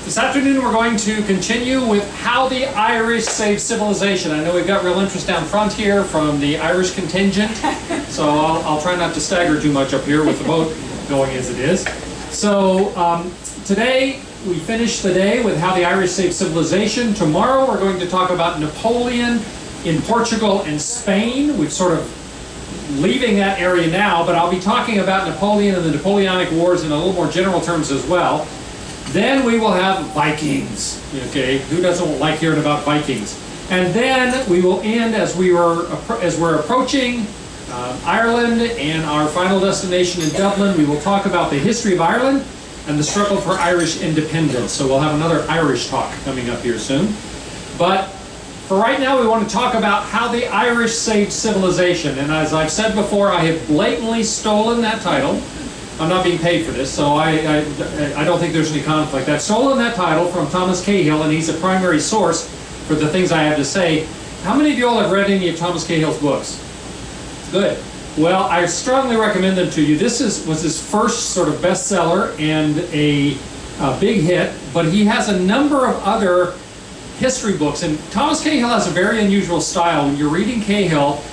This afternoon we're going to continue with how the Irish saved civilization. I know we've got real interest down front here from the Irish contingent, so I'll try not to stagger too much up here with the boat going as it is. So today we finish the day with how the Irish saved civilization. Tomorrow we're going to talk about Napoleon in Portugal and Spain. We've sort of leaving that area now, but I'll be talking about Napoleon and the Napoleonic Wars in a little more general terms as well. Then we will have Vikings. Okay, who doesn't like hearing about Vikings? And then we will end as we're approaching Ireland and our final destination in Dublin. We will talk about the history of Ireland and the struggle for Irish independence. So we'll have another Irish talk coming up here soon. But for right now, we want to talk about how the Irish saved civilization. And as I've said before, I have blatantly stolen that title. I'm not being paid for this, so I don't think there's any conflict. I've stolen that title from Thomas Cahill, and he's a primary source for the things I have to say. How many of you all have read any of Thomas Cahill's books? Good. Well, I strongly recommend them to you. This was his first sort of bestseller and a big hit, but he has a number of other history books. And Thomas Cahill has a very unusual style. When you're reading Cahill,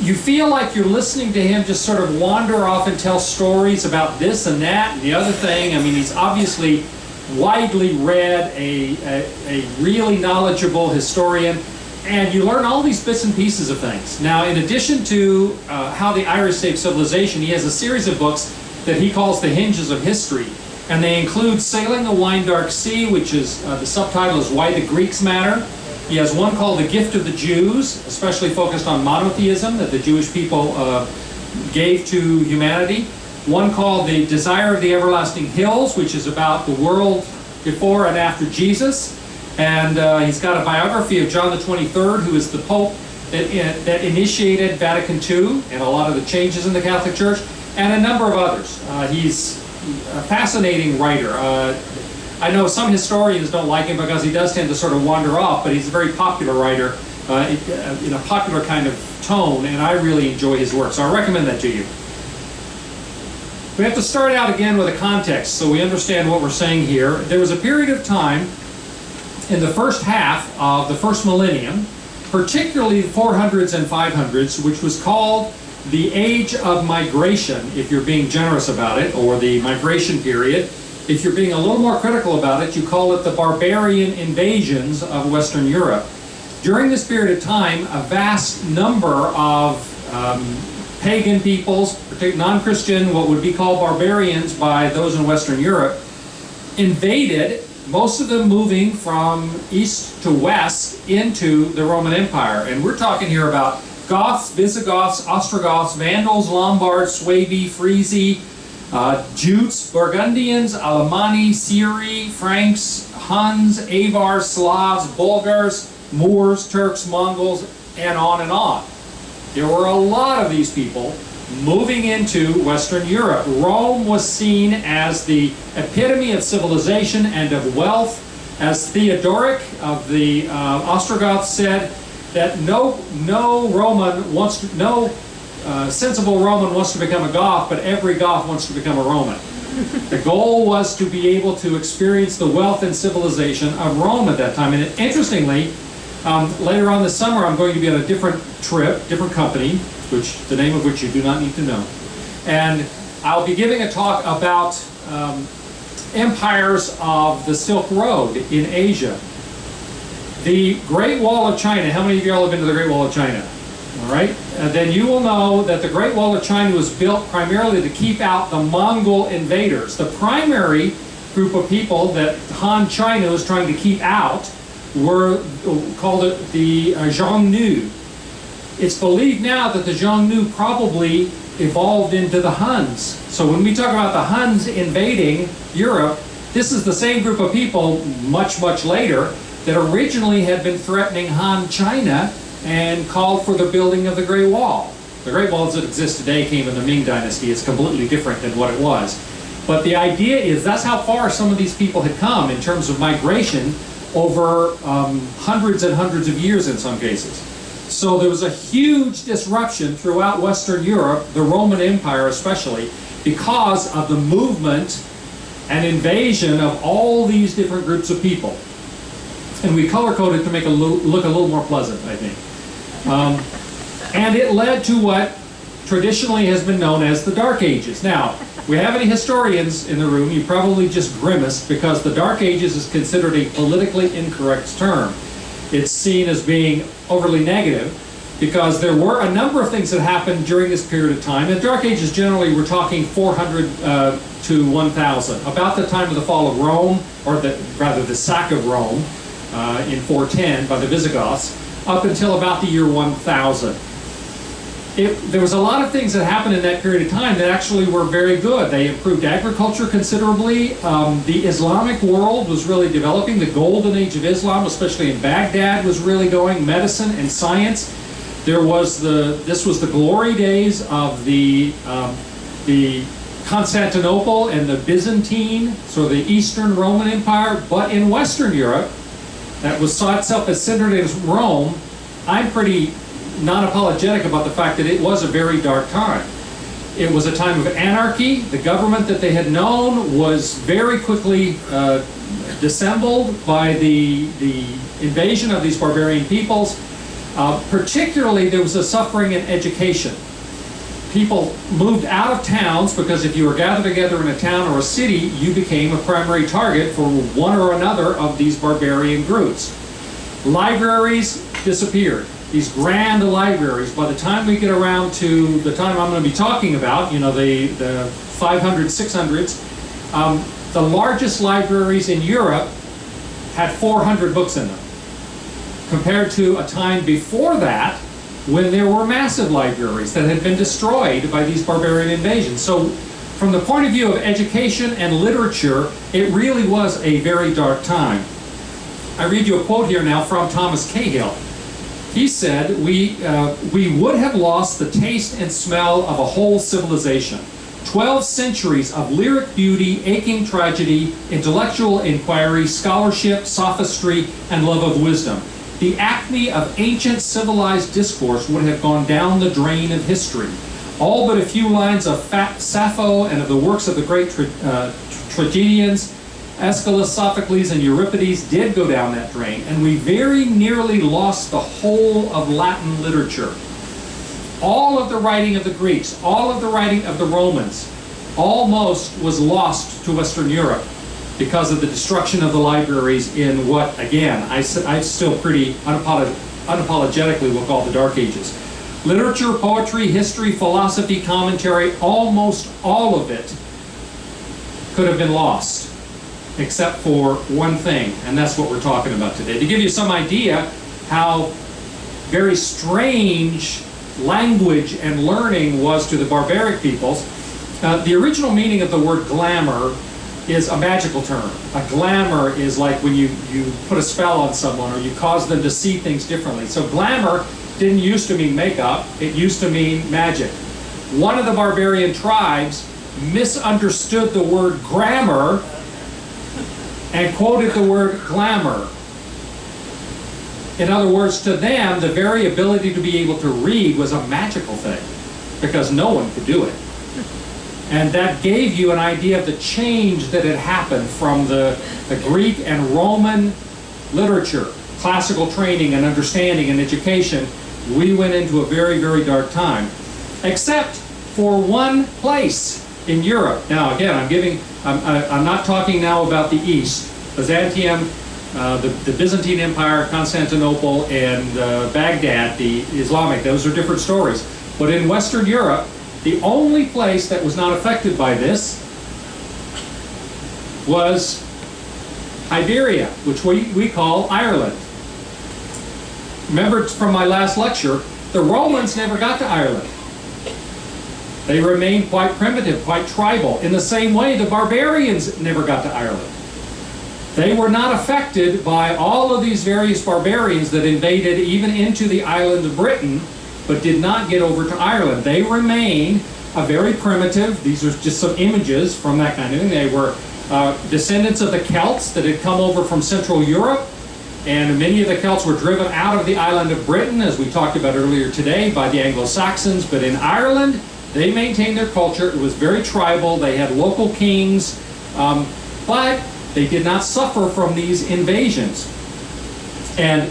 you feel like you're listening to him just sort of wander off and tell stories about this and that and the other thing. I mean, he's obviously widely read, a really knowledgeable historian, and you learn all these bits and pieces of things. Now, in addition to how the Irish saved civilization, he has a series of books that he calls the Hinges of History, and they include Sailing the Wine Dark Sea, which is, the subtitle is Why the Greeks Matter. He has one called The Gift of the Jews, especially focused on monotheism that the Jewish people gave to humanity. One called The Desire of the Everlasting Hills, which is about the world before and after Jesus. And he's got a biography of John the 23rd, who is the Pope that initiated Vatican II and a lot of the changes in the Catholic Church, and a number of others. He's a fascinating writer. I know some historians don't like him because he does tend to sort of wander off, but he's a very popular writer in a popular kind of tone, and I really enjoy his work, so I recommend that to you. We have to start out again with a context so we understand what we're saying here. There was a period of time in the first half of the first millennium, particularly the 400s and 500s, which was called the Age of Migration, if you're being generous about it, or the Migration Period. If you're being a little more critical about it, you call it the barbarian invasions of Western Europe. During this period of time, a vast number of pagan peoples, particularly non-Christian, what would be called barbarians by those in Western Europe, invaded, most of them moving from east to west into the Roman Empire. And we're talking here about Goths, Visigoths, Ostrogoths, Vandals, Lombards, Suevi, Frisi, Jutes, Burgundians, Alemanni, Syri, Franks, Huns, Avars, Slavs, Bulgars, Moors, Turks, Mongols, and on and on. There were a lot of these people moving into Western Europe. Rome was seen as the epitome of civilization and of wealth. As Theodoric of the Ostrogoths said, that no sensible Roman wants to become a Goth, but every Goth wants to become a Roman. The goal was to be able to experience the wealth and civilization of Rome at that time. And interestingly, later on this summer, I'm going to be on a different trip, different company, the name of which you do not need to know. And I'll be giving a talk about empires of the Silk Road in Asia. The Great Wall of China. How many of you all have been to the Great Wall of China? All right, then you will know that the Great Wall of China was built primarily to keep out the Mongol invaders. The primary group of people that Han China was trying to keep out were called the Xiongnu. It's believed now that the Xiongnu probably evolved into the Huns. So when we talk about the Huns invading Europe, this is the same group of people much, much later that originally had been threatening Han China and called for the building of the Great Wall. The Great Walls that exist today came in the Ming Dynasty. It's completely different than what it was. But the idea is that's how far some of these people had come in terms of migration over hundreds and hundreds of years in some cases. So there was a huge disruption throughout Western Europe, the Roman Empire especially, because of the movement an invasion of all these different groups of people. And we color-coded to make it look a little more pleasant, I think. And it led to what traditionally has been known as the Dark Ages. Now, if we have any historians in the room, you probably just grimaced because the Dark Ages is considered a politically incorrect term. It's seen as being overly negative because there were a number of things that happened during this period of time. In the Dark Ages, generally, we're talking 400 to 1000, about the time of the fall of Rome, or rather the sack of Rome in 410 by the Visigoths, up until about the year 1000. There was a lot of things that happened in that period of time that actually were very good. They improved agriculture considerably. The Islamic world was really developing. The golden age of Islam, especially in Baghdad, was really going. Medicine and science. This was the glory days of the Constantinople and the Byzantine, so the Eastern Roman Empire. But in Western Europe, that saw itself as centered in Rome, I'm pretty non-apologetic about the fact that it was a very dark time. It was a time of anarchy. The government that they had known was very quickly dissembled by the invasion of these barbarian peoples. Particularly, there was a suffering in education. People moved out of towns because if you were gathered together in a town or a city, you became a primary target for one or another of these barbarian groups. Libraries disappeared. These grand libraries, by the time we get around to the time I'm going to be talking about, the 500s, 600s, the largest libraries in Europe had 400 books in them, compared to a time before that when there were massive libraries that had been destroyed by these barbarian invasions. So from the point of view of education and literature, it really was a very dark time. I read you a quote here now from Thomas Cahill. He said, we would have lost the taste and smell of a whole civilization. 12 centuries of lyric beauty, aching tragedy, intellectual inquiry, scholarship, sophistry, and love of wisdom. The acme of ancient civilized discourse would have gone down the drain of history. All but a few lines of Sappho and of the works of the great tragedians, Aeschylus, Sophocles, and Euripides did go down that drain, and we very nearly lost the whole of Latin literature. All of the writing of the Greeks, all of the writing of the Romans, almost was lost to Western Europe because of the destruction of the libraries in what, again, I still pretty unapologetically will call the Dark Ages. Literature, poetry, history, philosophy, commentary, almost all of it could have been lost, except for one thing, and that's what we're talking about today. To give you some idea how very strange language and learning was to the barbaric peoples, the original meaning of the word glamour is a magical term. A glamour is like when you put a spell on someone or you cause them to see things differently. So glamour didn't used to mean makeup, it used to mean magic. One of the barbarian tribes misunderstood the word grammar and quoted the word glamour. In other words, to them, the very ability to be able to read was a magical thing because no one could do it. And that gave you an idea of the change that had happened from the Greek and Roman literature, classical training and understanding and education. We went into a very, very dark time, except for one place in Europe. Now, again, I'm not talking now about the East. Byzantium, the Byzantine Empire, Constantinople, and Baghdad, the Islamic, those are different stories. But in Western Europe, the only place that was not affected by this was Iberia, which we call Ireland. Remember from my last lecture, the Romans never got to Ireland. They remained quite primitive, quite tribal. In the same way, the barbarians never got to Ireland. They were not affected by all of these various barbarians that invaded even into the island of Britain, but did not get over to Ireland. They remain a very primitive, these are just some images from that kind of thing. They were descendants of the Celts that had come over from Central Europe, and many of the Celts were driven out of the island of Britain, as we talked about earlier today, by the Anglo-Saxons. But in Ireland, they maintained their culture. It was very tribal. They had local kings. But they did not suffer from these invasions. And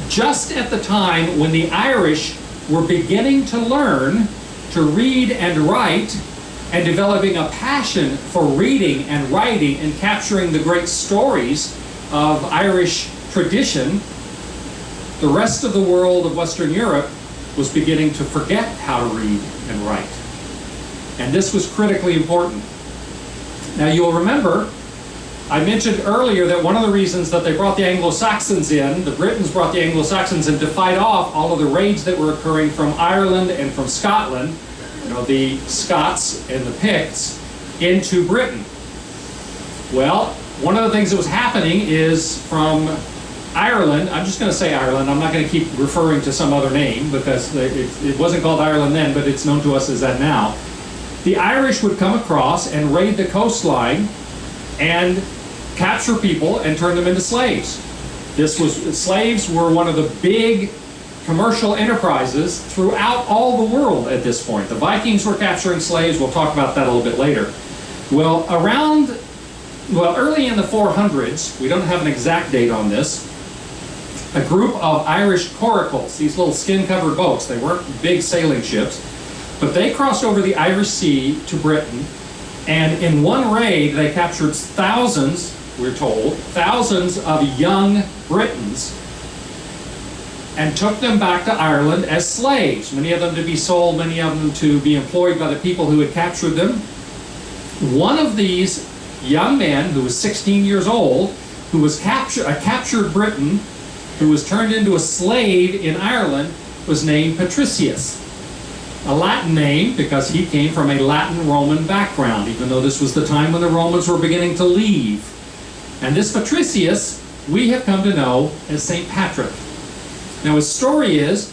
just at the time when the Irish were beginning to learn to read and write, and developing a passion for reading and writing and capturing the great stories of Irish tradition, the rest of the world of Western Europe was beginning to forget how to read and write. And this was critically important. Now you'll remember, I mentioned earlier that one of the reasons that they brought the Anglo-Saxons in, the Britons brought the Anglo-Saxons in to fight off all of the raids that were occurring from Ireland and from Scotland, the Scots and the Picts, into Britain. Well, one of the things that was happening is from Ireland, I'm just going to say Ireland, I'm not going to keep referring to some other name because it wasn't called Ireland then, but it's known to us as that now. The Irish would come across and raid the coastline and capture people and turn them into slaves. Slaves were one of the big commercial enterprises throughout all the world at this point. The Vikings were capturing slaves. We'll talk about that a little bit later. Well, early in the 400s, we don't have an exact date on this, a group of Irish coracles, these little skin-covered boats, they weren't big sailing ships, but they crossed over the Irish Sea to Britain, and in one raid they captured thousands, we're told, thousands of young Britons, and took them back to Ireland as slaves, many of them to be sold, many of them to be employed by the people who had captured them. One of these young men, who was 16 years old, who was a captured Briton, who was turned into a slave in Ireland, was named Patricius. A Latin name because he came from a Latin Roman background, even though this was the time when the Romans were beginning to leave. And this Patricius, we have come to know as St. Patrick. Now his story is,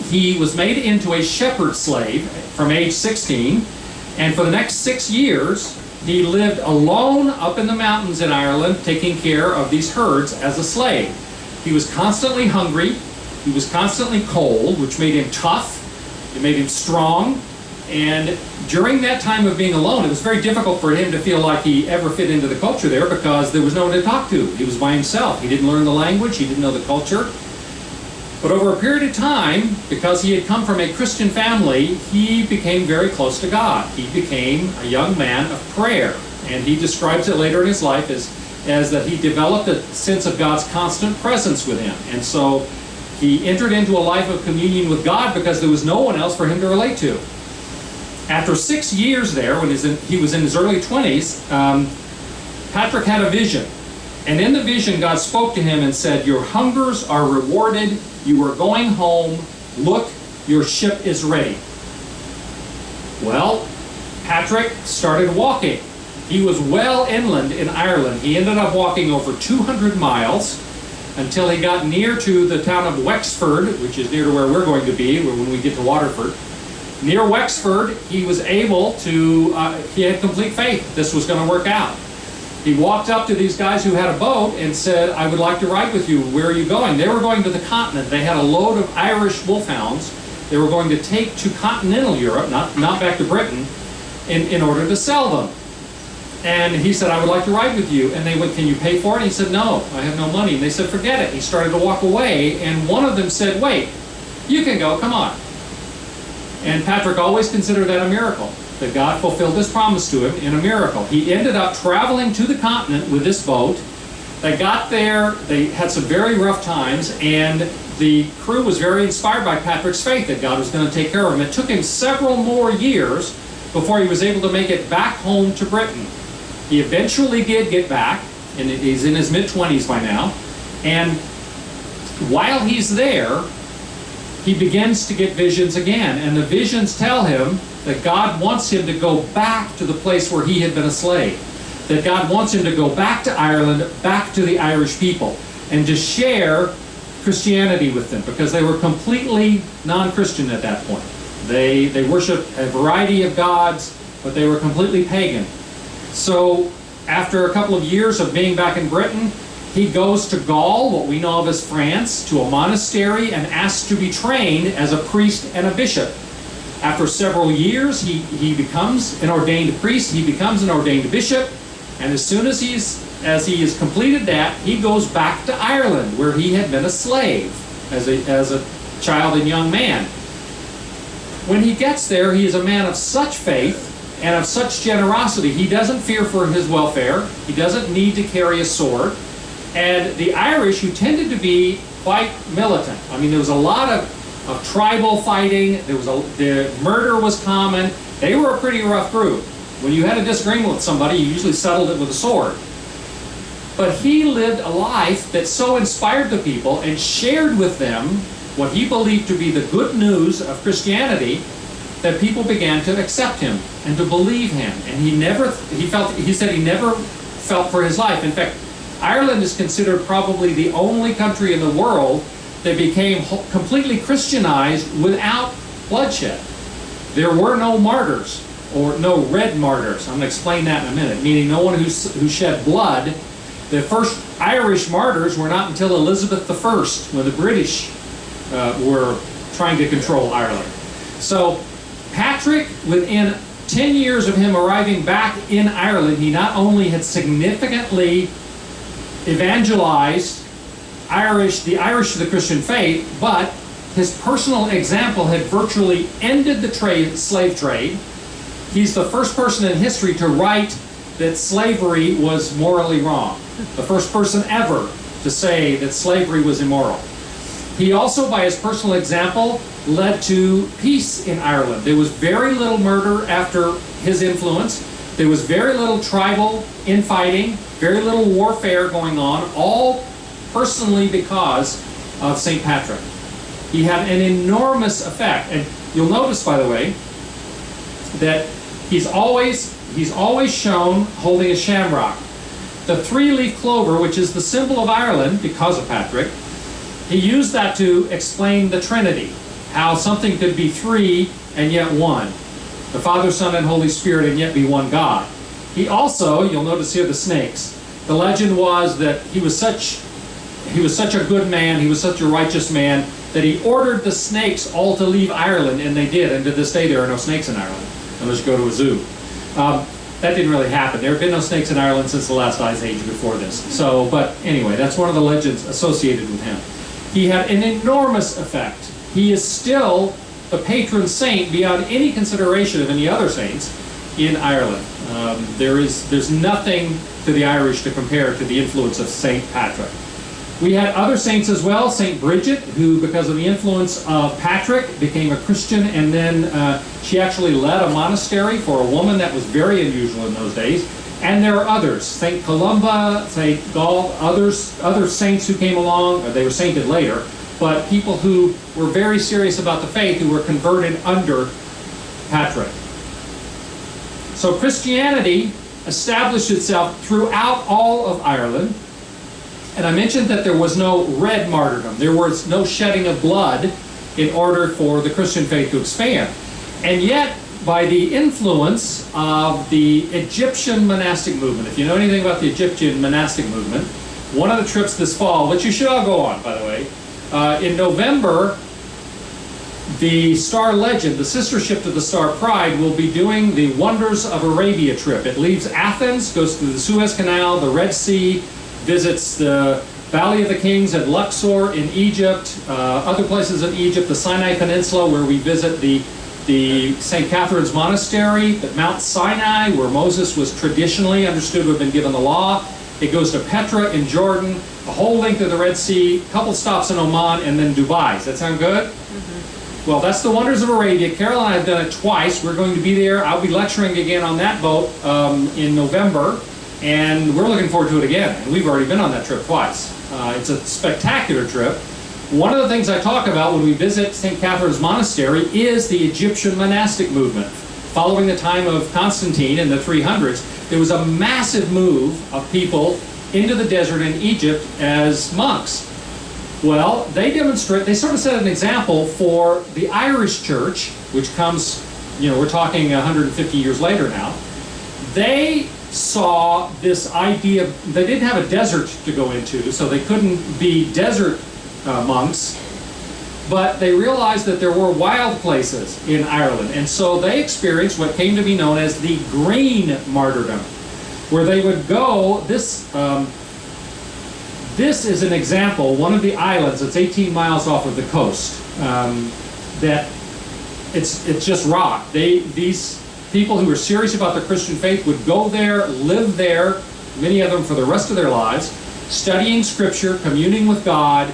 he was made into a shepherd slave from age 16, and for the next 6 years, he lived alone up in the mountains in Ireland, taking care of these herds as a slave. He was constantly hungry, he was constantly cold, which made him tough, it made him strong, and during that time of being alone, it was very difficult for him to feel like he ever fit into the culture there because there was no one to talk to. He was by himself. He didn't learn the language, he didn't know the culture. But over a period of time, because he had come from a Christian family, he became very close to God. He became a young man of prayer. And he describes it later in his life as that he developed a sense of God's constant presence with him. And so he entered into a life of communion with God because there was no one else for him to relate to. After 6 years there, when he was in his early 20s, Patrick had a vision. And in the vision, God spoke to him and said, "Your hungers are rewarded. You are going home. Look, your ship is ready." Well, Patrick started walking. He was well inland in Ireland. He ended up walking over 200 miles until he got near to the town of Wexford, which is near to where we're going to be when we get to Waterford. Near Wexford, he was able to, he had complete faith this was going to work out. He walked up to these guys who had a boat and said, "I would like to ride with you. Where are you going?" They were going to the continent. They had a load of Irish wolfhounds they were going to take to continental Europe, not back to Britain, in order to sell them. And he said, "I would like to ride with you." And they went, "Can you pay for it?" And he said, "No, I have no money." And they said, "Forget it." He started to walk away, and one of them said, "Wait, you can go, come on." And Patrick always considered that a miracle, that God fulfilled his promise to him in a miracle. He ended up traveling to the continent with this boat. They got there, they had some very rough times, and the crew was very inspired by Patrick's faith that God was going to take care of him. It took him several more years before he was able to make it back home to Britain. He eventually did get back, and he's in his mid-20s by now, and while he's there, he begins to get visions again, and the visions tell him that God wants him to go back to the place where he had been a slave, that God wants him to go back to Ireland, back to the Irish people, and to share Christianity with them, because they were completely non-Christian at that point. They worshiped a variety of gods, but they were completely pagan. So after a couple of years of being back in Britain, he goes to Gaul, what we know of as France, to a monastery, and asks to be trained as a priest and a bishop. After several years, he becomes an ordained priest, he becomes an ordained bishop, and as soon as he has completed that, he goes back to Ireland, where he had been a slave as a child and young man. When he gets there, he is a man of such faith and of such generosity. He doesn't fear for his welfare. He doesn't need to carry a sword. And the Irish, who tended to be quite militant, I mean, there was a lot of tribal fighting. The murder was common. They were a pretty rough group. When you had a disagreement with somebody, you usually settled it with a sword. But he lived a life that so inspired the people and shared with them what he believed to be the good news of Christianity, that people began to accept him and to believe him. And he said he never felt for his life. In fact, Ireland is considered probably the only country in the world that became completely Christianized without bloodshed. There were no martyrs, or no red martyrs. I'm going to explain that in a minute, meaning no one who shed blood. The first Irish martyrs were not until Elizabeth I, when the British were trying to control Ireland. So Patrick, within 10 years of him arriving back in Ireland, he not only had significantly evangelized the Irish to the Christian faith, but his personal example had virtually ended the slave trade. He's the first person in history to write that slavery was morally wrong. The first person ever to say that slavery was immoral. He also, by his personal example, led to peace in Ireland. There was very little murder after his influence. There was very little tribal infighting, very little warfare going on, all personally because of St. Patrick. He had an enormous effect. And you'll notice, by the way, that he's always shown holding a shamrock. The three-leaf clover, which is the symbol of Ireland because of Patrick, he used that to explain the Trinity, how something could be three and yet one. The Father, Son, and Holy Spirit, and yet be one God. He also, you'll notice here the snakes. The legend was that he was such a good man, he was such a righteous man, that he ordered the snakes all to leave Ireland, and they did. And to this day, there are no snakes in Ireland, unless you go to a zoo. That didn't really happen. There have been no snakes in Ireland since the last ice age before this. So, but anyway, that's one of the legends associated with him. He had an enormous effect. He is still the patron saint beyond any consideration of any other saints in Ireland. There's nothing to the Irish to compare to the influence of St. Patrick. We had other saints as well. St. Brigid, who, because of the influence of Patrick, became a Christian, and then she actually led a monastery for a woman. That was very unusual in those days. And there are others. St. Columba, St. Gall, other saints who came along. They were sainted later, but people who were very serious about the faith, who were converted under Patrick. So Christianity established itself throughout all of Ireland. And I mentioned that there was no red martyrdom. There was no shedding of blood in order for the Christian faith to expand. And yet, by the influence of the Egyptian monastic movement, if you know anything about the Egyptian monastic movement, one of the trips this fall, which you should all go on, by the way, in November, the Star Legend, the sister ship to the Star Pride, will be doing the Wonders of Arabia trip. It leaves Athens, goes through the Suez Canal, the Red Sea, visits the Valley of the Kings at Luxor in Egypt, other places in Egypt, the Sinai Peninsula, where we visit the St. Catherine's Monastery at Mount Sinai, where Moses was traditionally understood to have been given the law. It goes to Petra in Jordan, the whole length of the Red Sea, a couple stops in Oman, and then Dubai. Does that sound good? Mm-hmm. Well, that's the Wonders of Arabia. Carol and I have done it twice. We're going to be there. I'll be lecturing again on that boat in November. And we're looking forward to it again. And we've already been on that trip twice. It's a spectacular trip. One of the things I talk about when we visit St. Catherine's Monastery is the Egyptian monastic movement. Following the time of Constantine in the 300s, there was a massive move of people into the desert in Egypt as monks. Well, they sort of set an example for the Irish church, which comes, we're talking 150 years later now. They saw this idea, they didn't have a desert to go into, so they couldn't be desert monks, But they realized that there were wild places in Ireland, and so they experienced what came to be known as the green martyrdom, where they would go. This is an example, one of the islands that's 18 miles off of the coast. That it's just rock. These people who were serious about their Christian faith would go there, live there, many of them for the rest of their lives, studying Scripture, communing with God,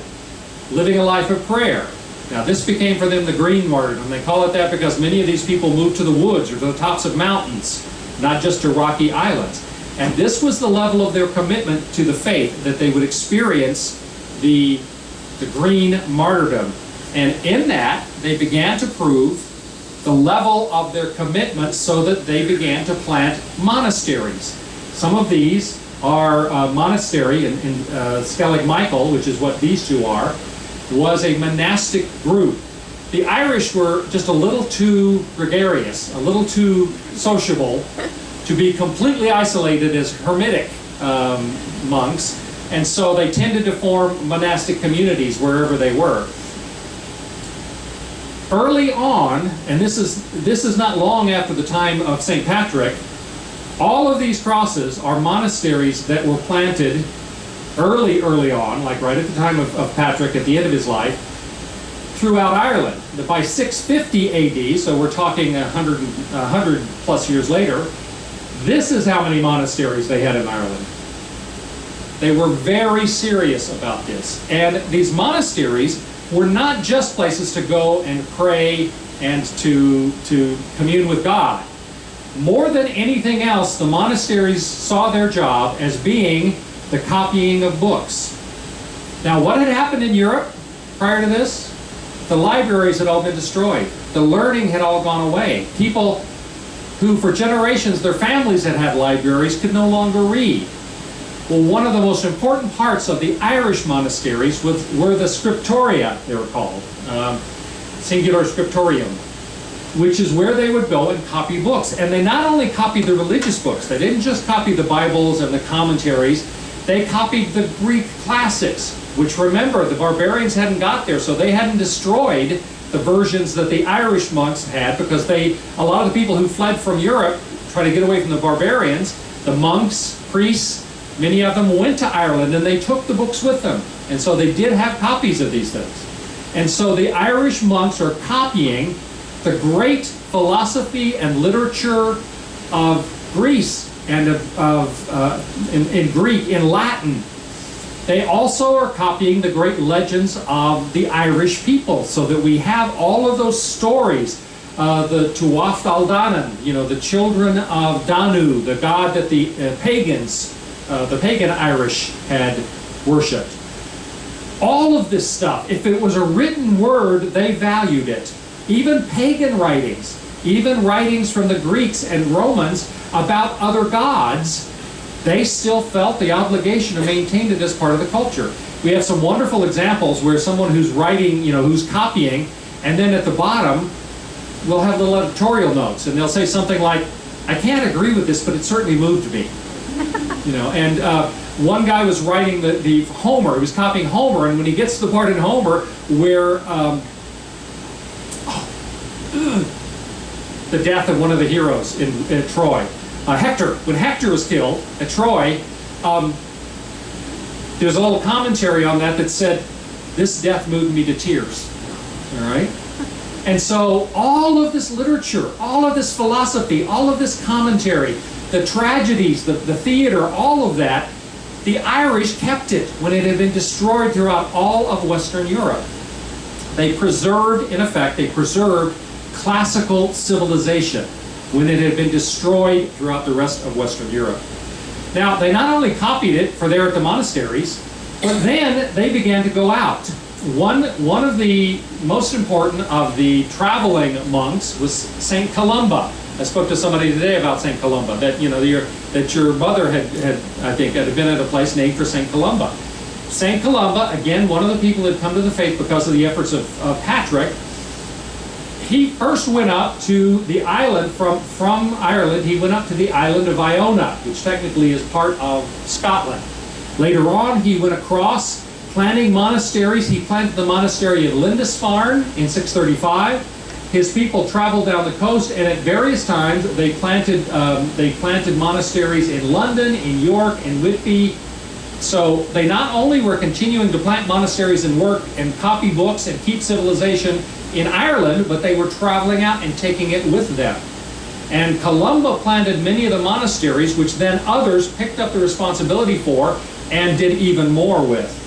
living a life of prayer. Now this became for them the green martyrdom. They call it that because many of these people moved to the woods or to the tops of mountains, not just to rocky islands. And this was the level of their commitment to the faith, that they would experience the green martyrdom. And in that, they began to prove the level of their commitment so that they began to plant monasteries. Some of these are monastery in Skellig Michael, which is what these two are, was a monastic group. The Irish were just a little too gregarious, a little too sociable to be completely isolated as hermitic monks, and so they tended to form monastic communities wherever they were. Early on, and this is not long after the time of St. Patrick, all of these crosses are monasteries that were planted early on, like right at the time of Patrick, at the end of his life, throughout Ireland. By 650 AD, so we're talking 100 plus years later, this is how many monasteries they had in Ireland. They were very serious about this. And these monasteries were not just places to go and pray and to commune with God. More than anything else, the monasteries saw their job as being the copying of books. Now, what had happened in Europe prior to this? The libraries had all been destroyed. The learning had all gone away. People who for generations, their families had had libraries, could no longer read. Well, one of the most important parts of the Irish monasteries were the scriptoria, they were called, singular scriptorium, which is where they would go and copy books. And they not only copied the religious books, they didn't just copy the Bibles and the commentaries, they copied the Greek classics, which, remember, the barbarians hadn't got there, so they hadn't destroyed the versions that the Irish monks had, because a lot of the people who fled from Europe, tried to get away from the barbarians, the monks, priests, many of them went to Ireland and they took the books with them. And so they did have copies of these things. And so the Irish monks are copying the great philosophy and literature of Greece and in Greek, in Latin. They also are copying the great legends of the Irish people, so that we have all of those stories. The Tuatha Aldanan, the children of Danu, the god that the pagan Irish had worshipped. All of this stuff, if it was a written word, they valued it. Even pagan writings, even writings from the Greeks and Romans about other gods, they still felt the obligation to maintain it as part of the culture. We have some wonderful examples where someone who's writing, who's copying, and then at the bottom, will have little editorial notes, and they'll say something like, I can't agree with this, but it certainly moved me. One guy was writing the Homer, he was copying Homer, and when he gets to the part in Homer where the death of one of the heroes in Troy, Hector, when Hector was killed at Troy, there's a little commentary on that said, this death moved me to tears. All right? And so all of this literature, all of this philosophy, all of this commentary, the tragedies, the theater, all of that, the Irish kept it when it had been destroyed throughout all of Western Europe. They preserved, in effect, classical civilization when it had been destroyed throughout the rest of Western Europe. Now, they not only copied it for there at the monasteries, but then they began to go out. One of the most important of the traveling monks was St. Columba. I spoke to somebody today about St. Columba, that your mother had been at a place named for St. Columba. St. Columba, again, one of the people who had come to the faith because of the efforts of Patrick. He first went up to the island from Ireland. He went up to the island of Iona, which technically is part of Scotland. Later on, he went across Planting monasteries, he planted the monastery of Lindisfarne in 635. His people traveled down the coast, and at various times they planted monasteries in London, in York, in Whitby. So they not only were continuing to plant monasteries and work and copy books and keep civilization in Ireland, but they were traveling out and taking it with them. And Columba planted many of the monasteries, which then others picked up the responsibility for and did even more with.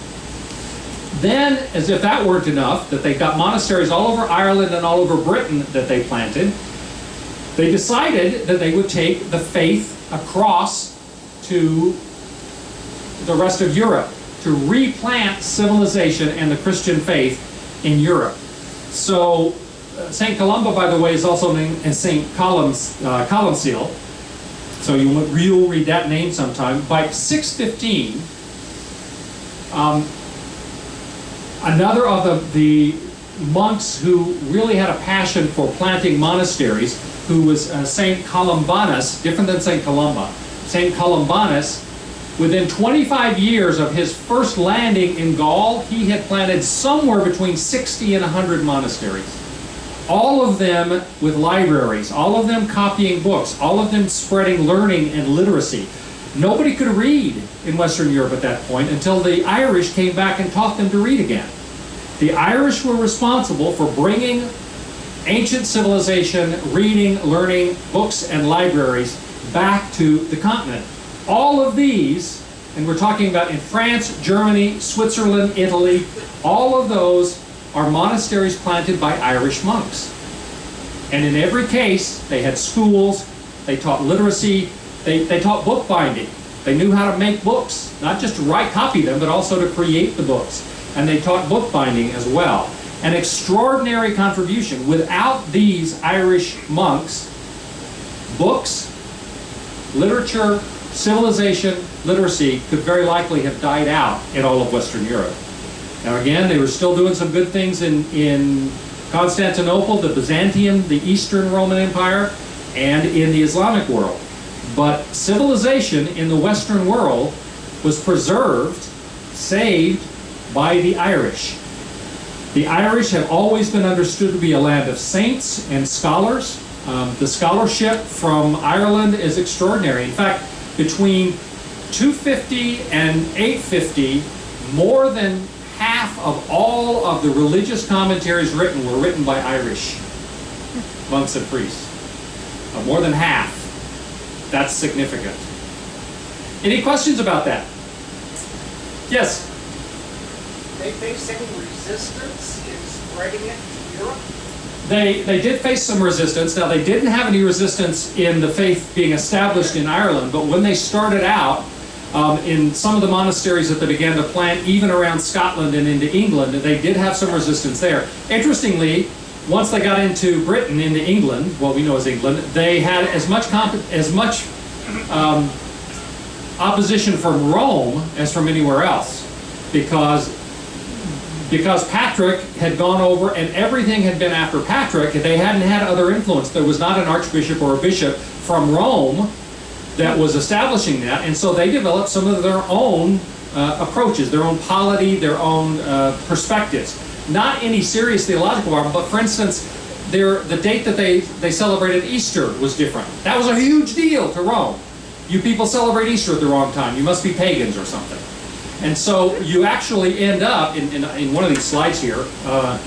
Then, as if that weren't enough, that they got monasteries all over Ireland and all over Britain that they planted, they decided that they would take the faith across to the rest of Europe, to replant civilization and the Christian faith in Europe. So, St. Columba, by the way, is also named as St. Columcille. So you'll read that name sometime. By 615, another of the monks who really had a passion for planting monasteries, who was St. Columbanus, different than St. Columba. St. Columbanus, within 25 years of his first landing in Gaul, he had planted somewhere between 60 and 100 monasteries. All of them with libraries, all of them copying books, all of them spreading learning and literacy. Nobody could read in Western Europe at that point until the Irish came back and taught them to read again. The Irish were responsible for bringing ancient civilization, reading, learning, books, and libraries back to the continent. All of these, and we're talking about in France, Germany, Switzerland, Italy, all of those are monasteries planted by Irish monks. And in every case, they had schools, they taught literacy, they taught bookbinding. They knew how to make books, not just to copy them, but also to create the books. And they taught bookbinding as well. An extraordinary contribution. Without these Irish monks, books, literature, civilization, literacy could very likely have died out in all of Western Europe. Now again, they were still doing some good things in Constantinople, the Byzantium, the Eastern Roman Empire, and in the Islamic world. But civilization in the Western world was preserved, saved by the Irish. The Irish have always been understood to be a land of saints and scholars. The scholarship from Ireland is extraordinary. In fact, between 250 and 850, more than half of all of the religious commentaries written were written by Irish monks and priests. More than half. That's significant. Any questions about that? Yes? They face any resistance in spreading it to Europe? They did face some resistance. Now, they didn't have any resistance in the faith being established in Ireland, but when they started out, in some of the monasteries that they began to plant, even around Scotland and into England, they did have some resistance there. Interestingly, once they got into Britain, into England, what we know as England, they had as much opposition from Rome as from anywhere else, because Patrick had gone over and everything had been after Patrick, and they hadn't had other influence. There was not an archbishop or a bishop from Rome that was establishing that, and so they developed some of their own approaches, their own polity, their own perspectives. Not any serious theological problem, but for instance, the date that they celebrated Easter was different. That was a huge deal to Rome. You people celebrate Easter at the wrong time. You must be pagans or something. And so you actually end up, in one of these slides here, that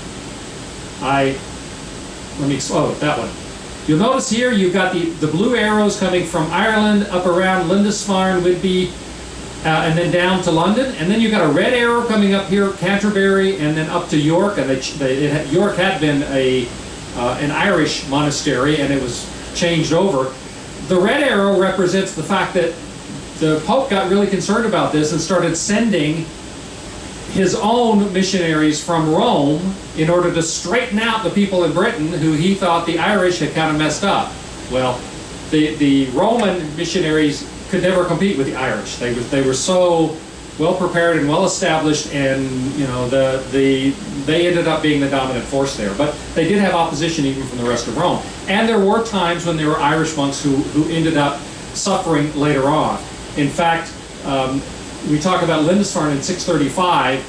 one. You'll notice here you've got the blue arrows coming from Ireland up around Lindisfarne, Whitby, and then down to London. And then you've got a red arrow coming up here, Canterbury, and then up to York. And York had been an Irish monastery, and it was changed over. The red arrow represents the fact that the Pope got really concerned about this and started sending his own missionaries from Rome in order to straighten out the people in Britain who he thought the Irish had kind of messed up. Well, the Roman missionaries could never compete with the Irish. They were so well prepared and well established, and they ended up being the dominant force there. But they did have opposition even from the rest of Rome. And there were times when there were Irish monks who ended up suffering later on. In fact, we talk about Lindisfarne in 635.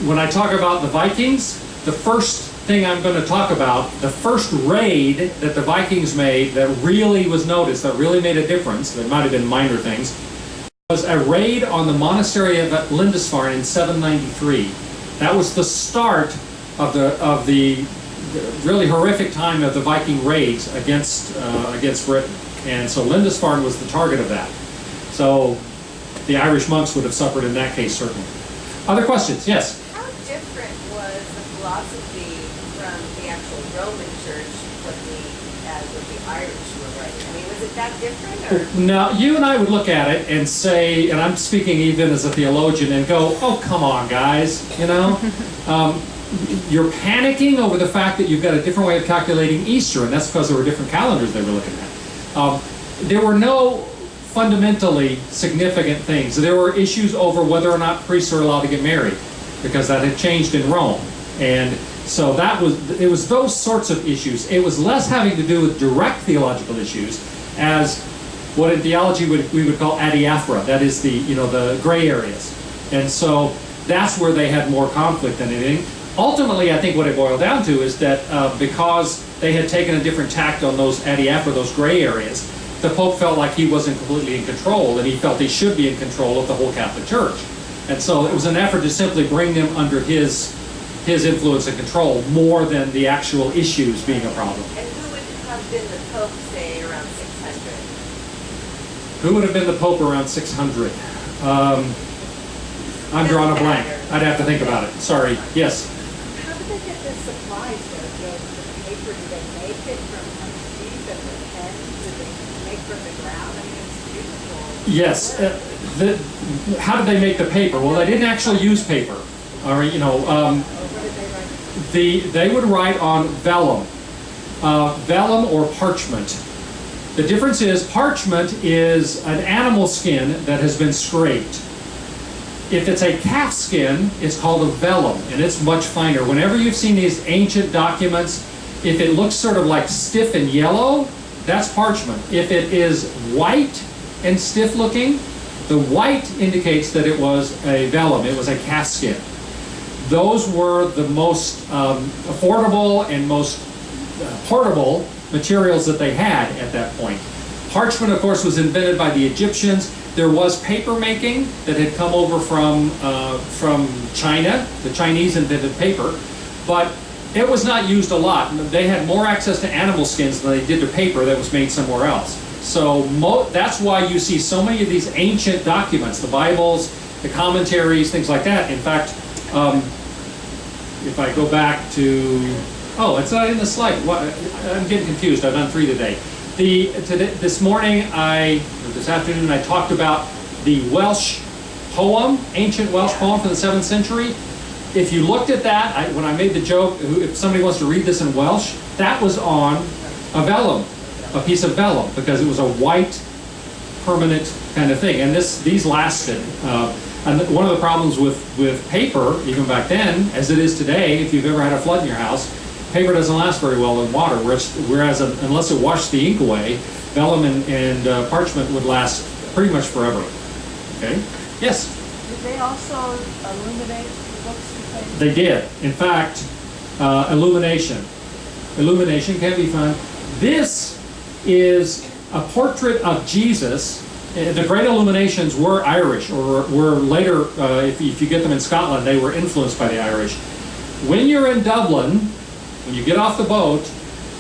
when I talk about the Vikings, the first thing I'm going to talk about, the first raid that the Vikings made that really was noticed, that really made a difference, there might have been minor things, was a raid on the monastery of Lindisfarne in 793. That was the start of the really horrific time of the Viking raids against Britain. And so Lindisfarne was the target of that. So the Irish monks would have suffered in that case, certainly. Other questions? Yes? How different was the philosophy from the actual Roman Church what the Irish were writing? I mean, was it that different? Or? Now, you and I would look at it and say, and I'm speaking even as a theologian, and go, oh, come on, guys, you know? You're panicking over the fact that you've got a different way of calculating Easter, and that's because there were different calendars they were looking at. There were no fundamentally significant things. There were issues over whether or not priests are allowed to get married, because that had changed in Rome. And so it was those sorts of issues. It was less having to do with direct theological issues as what in theology we would call adiaphora, that is the gray areas. And so that's where they had more conflict than anything. Ultimately, I think what it boiled down to is that because they had taken a different tact on those adiaphora, those gray areas, the Pope felt like he wasn't completely in control, and he felt he should be in control of the whole Catholic Church. And so it was an effort to simply bring them under his influence and control more than the actual issues being a problem. And who would have been the Pope, say, around 600? Who would have been the Pope around 600? I'm drawing a blank. I'd have to think about it. Sorry. Yes? How did they get the supplies though? The paper, did they make it from sheep and the pens? Did they make from the ground? I mean, it's beautiful. Yes. How did they make the paper? Well, they didn't actually use paper. All right, What did they write? they would write on vellum. Vellum or parchment. The difference is parchment is an animal skin that has been scraped. If it's a calf skin, it's called a vellum, and it's much finer. Whenever you've seen these ancient documents, if it looks sort of like stiff and yellow, that's parchment. If it is white and stiff looking, the white indicates that it was a vellum, it was a calf skin. Those were the most affordable and most portable materials that they had at that point. Parchment, of course, was invented by the Egyptians. There was paper making that had come over from China. The Chinese invented paper, but it was not used a lot. They had more access to animal skins than they did to paper that was made somewhere else. So that's why you see so many of these ancient documents, the Bibles, the commentaries, things like that. In fact, if I go back to, it's not in the slide. I'm getting confused. I've done 3 today. This afternoon, I talked about the Welsh poem, ancient Welsh poem from the 7th century. If you looked at that, when I made the joke, if somebody wants to read this in Welsh, that was on a vellum, a piece of vellum, because it was a white, permanent kind of thing. And these lasted. And one of the problems with paper, even back then, as it is today, if you've ever had a flood in your house, paper doesn't last very well in water, whereas unless it washed the ink away, vellum and parchment would last pretty much forever. Okay? Yes? Did they also illuminate the books you think? They did. In fact, illumination. Illumination can be fun. This is a portrait of Jesus. The great illuminations were Irish, or were later, if you get them in Scotland, they were influenced by the Irish. When you're in Dublin, when you get off the boat,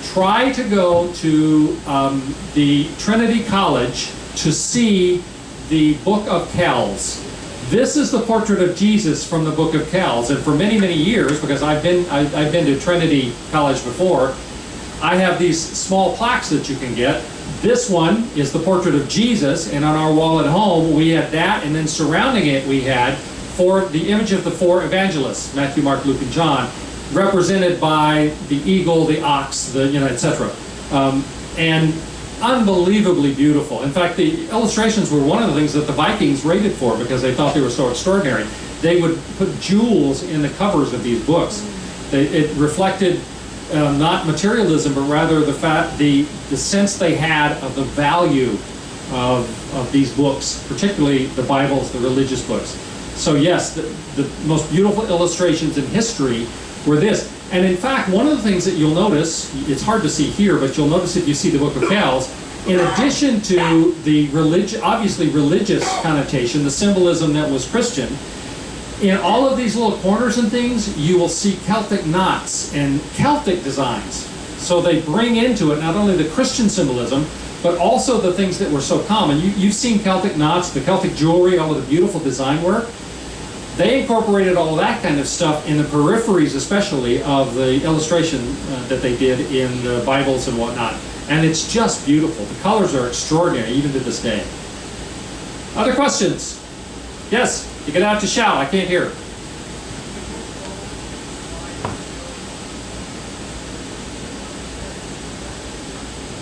try to go to the Trinity College to see the Book of Kells. This is the portrait of Jesus from the Book of Kells, and for many, many years, because I've been to Trinity College before, I have these small plaques that you can get. This one is the portrait of Jesus, and on our wall at home we had that, and then surrounding it we had the image of the 4 evangelists, Matthew, Mark, Luke, and John, represented by the eagle, the ox, etc. And unbelievably beautiful. In fact, the illustrations were one of the things that the Vikings raided for because they thought they were so extraordinary. They would put jewels in the covers of these books. It reflected not materialism, but rather the sense they had of the value of these books, particularly the Bibles, the religious books. So yes, the most beautiful illustrations in history were this. And in fact, one of the things that you'll notice, it's hard to see here, but you'll notice if you see the Book of Kells, in addition to the obviously religious connotation, the symbolism that was Christian, in all of these little corners and things, you will see Celtic knots and Celtic designs. So they bring into it not only the Christian symbolism, but also the things that were so common. You've seen Celtic knots, the Celtic jewelry, all of the beautiful design work. They incorporated all of that kind of stuff in the peripheries, especially, of the illustration that they did in the Bibles and whatnot. And it's just beautiful. The colors are extraordinary, even to this day. Other questions? Yes, you can have to shout. I can't hear.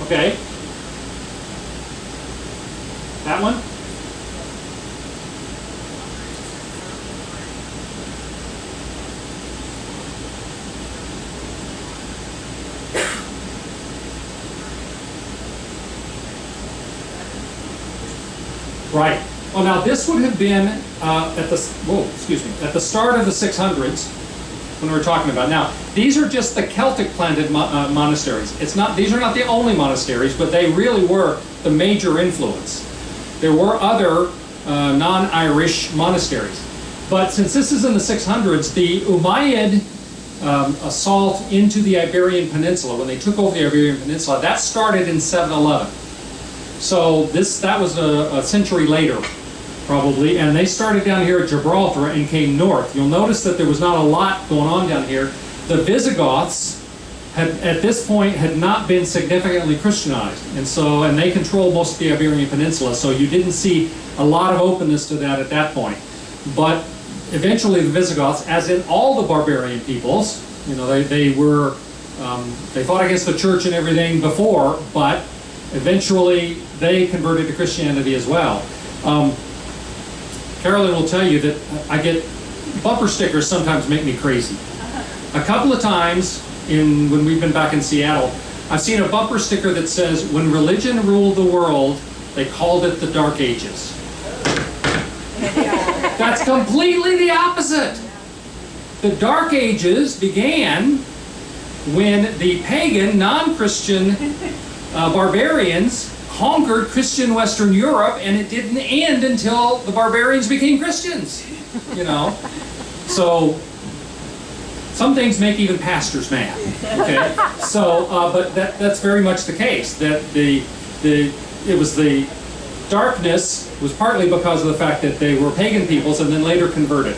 Okay. That one? Right. Well, now this would have been at the start of the 600s when we were talking about. Now, these are just the Celtic planted monasteries. These are not the only monasteries, but they really were the major influence. There were other non-Irish monasteries. But since this is in the 600s, the Umayyad assault into the Iberian Peninsula, when they took over the Iberian Peninsula, that started in 711. So that was a century later, probably, and they started down here at Gibraltar and came north. You'll notice that there was not a lot going on down here. The Visigoths at this point had not been significantly Christianized, and they controlled most of the Iberian Peninsula, so you didn't see a lot of openness to that at that point. But eventually the Visigoths, as in all the barbarian peoples, they fought against the church and everything before, but eventually they converted to Christianity as well. Carolyn will tell you that I get bumper stickers sometimes make me crazy. A couple of times when we've been back in Seattle, I've seen a bumper sticker that says, "When religion ruled the world, they called it the Dark Ages." That's completely the opposite. The Dark Ages began when the pagan, non-Christian barbarians conquered Christian Western Europe, and it didn't end until the barbarians became Christians. So some things make even pastors mad. Okay, so but that's very much the case. That the darkness was partly because of the fact that they were pagan peoples and then later converted.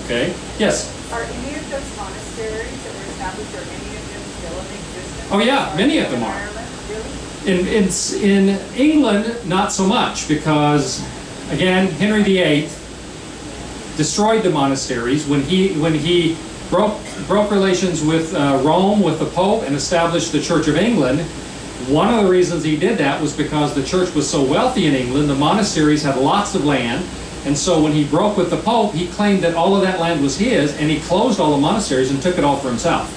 Okay, yes. Are any of those monasteries that were established, are any of them still in existence? Oh yeah, many of them are. In England, not so much, because again, Henry VIII destroyed the monasteries when he broke relations with Rome, with the Pope, and established the Church of England. One of the reasons he did that was because the church was so wealthy in England, the monasteries had lots of land, and so when he broke with the Pope, he claimed that all of that land was his, and he closed all the monasteries and took it all for himself.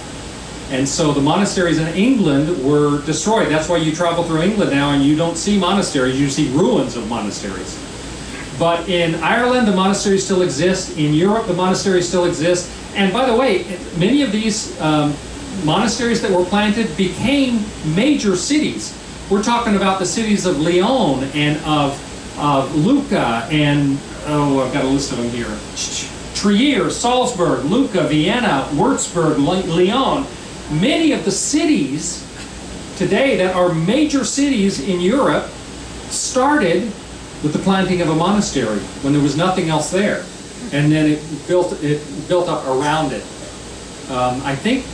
And so the monasteries in England were destroyed. That's why you travel through England now and you don't see monasteries, you see ruins of monasteries. But in Ireland, the monasteries still exist. In Europe, the monasteries still exist. And by the way, many of these monasteries that were planted became major cities. We're talking about the cities of Lyon and of Lucca and, I've got a list of them here. Trier, Salzburg, Lucca, Vienna, Würzburg, Lyon. Many of the cities today that are major cities in Europe started with the planting of a monastery when there was nothing else there, and then it built up around it. I think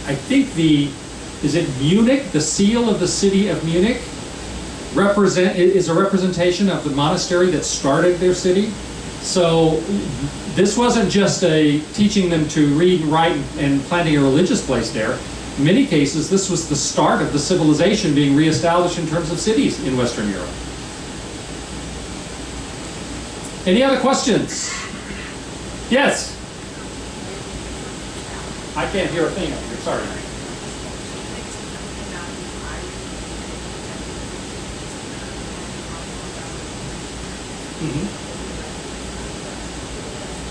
is it Munich? The seal of the city of Munich is a representation of the monastery that started their city. So this wasn't just teaching them to read and write and planting a religious place there. In many cases, this was the start of the civilization being reestablished in terms of cities in Western Europe. Any other questions? Yes? I can't hear a thing up here, sorry.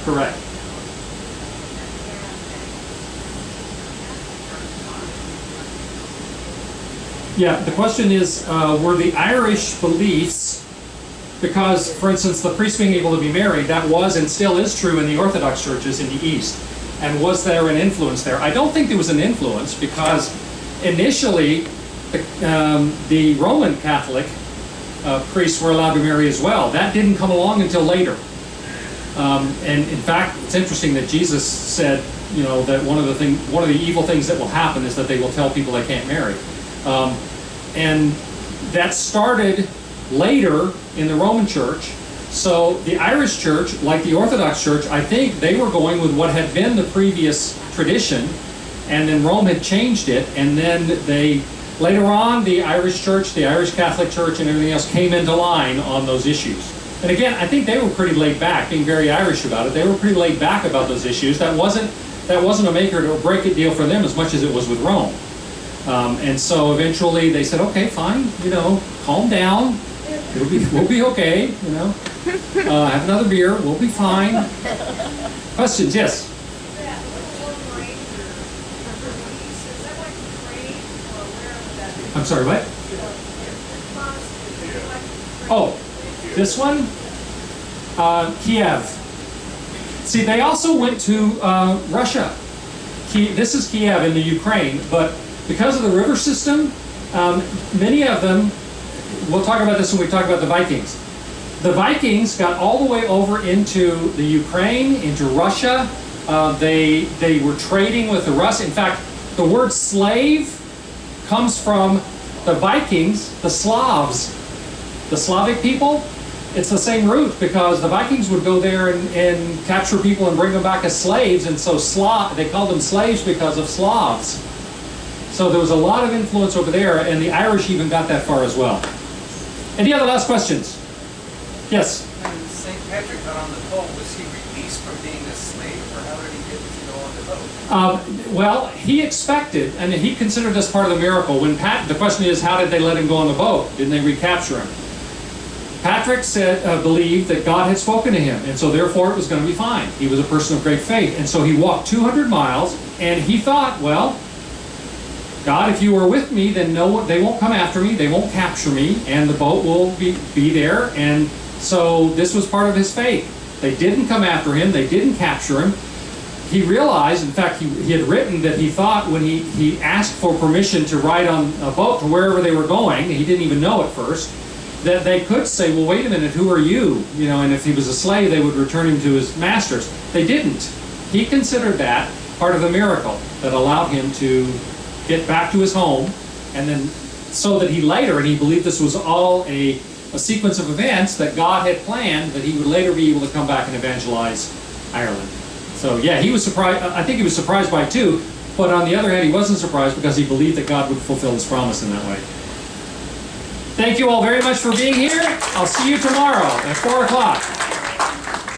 Correct. Yeah, the question is, were the Irish beliefs, because, for instance, the priest being able to be married, that was and still is true in the Orthodox churches in the East. And was there an influence there? I don't think there was an influence, because initially the Roman Catholic priests were allowed to marry as well. That didn't come along until later. And in fact, it's interesting that Jesus said, you know, that one of the evil things that will happen is that they will tell people they can't marry. And that started later in the Roman Church. So the Irish Church, like the Orthodox Church, I think they were going with what had been the previous tradition, and then Rome had changed it, and then later on, the Irish Church, the Irish Catholic Church, and everything else came into line on those issues. And again, I think they were pretty laid back, being very Irish about it. They were pretty laid back about those issues. That wasn't a make or break it deal for them as much as it was with Rome. And so eventually they said, okay, fine, you know, calm down. We'll be okay, you know. Have another beer, we'll be fine. Questions? Yes? I'm sorry, what? Oh, this one? Kiev. See, they also went to Russia. This is Kiev in the Ukraine, but because of the river system, many of them, we'll talk about this when we talk about the Vikings. The Vikings got all the way over into the Ukraine, into Russia. They were trading with the Rus. In fact, the word slave comes from the Vikings, the Slavs, the Slavic people. It's the same root, because the Vikings would go there and capture people and bring them back as slaves, and so they called them slaves because of Slavs. So there was a lot of influence over there, and the Irish even got that far as well. Any other last questions? Yes? When St. Patrick got on the boat, was he released from being a slave, or how did he get to go on the boat? Well, he expected, and he considered this part of the miracle. The question is, how did they let him go on the boat? Didn't they recapture him? Patrick believed that God had spoken to him, and so therefore it was going to be fine. He was a person of great faith, and so he walked 200 miles, and he thought, well, God, if you are with me, then no, they won't come after me, they won't capture me, and the boat will be there. And so this was part of his faith. They didn't come after him, they didn't capture him. He realized, in fact, he had written that he thought when he asked for permission to ride on a boat to wherever they were going, he didn't even know at first, that they could say, well, wait a minute, who are you? You know, and if he was a slave, they would return him to his masters. They didn't. He considered that part of the miracle that allowed him to get back to his home, and then so that he later, and he believed this was all a sequence of events that God had planned, that he would later be able to come back and evangelize Ireland. So yeah, he was surprised. I think he was surprised by it too, but on the other hand, he wasn't surprised because he believed that God would fulfill his promise in that way. Thank you all very much for being here. I'll see you tomorrow at 4 o'clock.